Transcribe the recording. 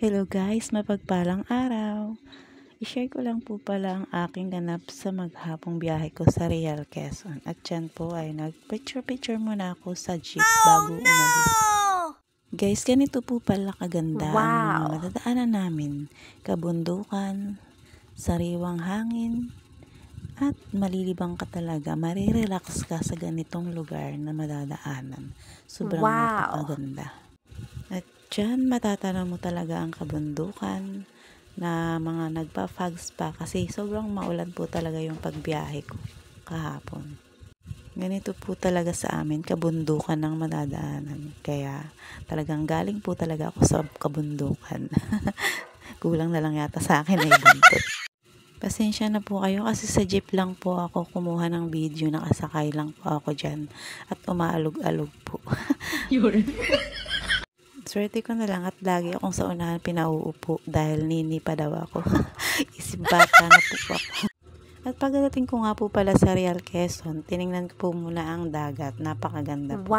Hello guys, mapagpalang araw. I-share ko lang po pala ang aking ganap sa maghapong biyahe ko sa Real, Quezon. At dyan po ay nag-picture muna ako sa jeep bago umalis. Guys, ganito po pala kaganda ang mga madadaanan namin. Kabundukan, sariwang hangin, at malilibang ka talaga. Marirelax ka sa ganitong lugar na madadaanan. Sobrang napakaganda. At dyan matatanaw mo talaga ang kabundukan na mga nagpa-fogs pa kasi sobrang maulan po talaga yung pagbiyahe ko kahapon. Ganito po talaga sa amin, kabundukan ng madadaanan. Kaya talagang galing po talaga ako sa kabundukan. Kulang na lang yata sa akin ay buntot. Pasensya na po kayo kasi sa jeep lang po ako kumuha ng video, nakasakay lang po ako dyan at umaalog-alog po. Swerte ko na lang at lagi akong sa unahan pinauupo dahil nini pa daw ako. Isip bata na po ako. At pagdating ko nga po pala sa Real, Quezon, tiningnan ko po muna ang dagat. Napakaganda po.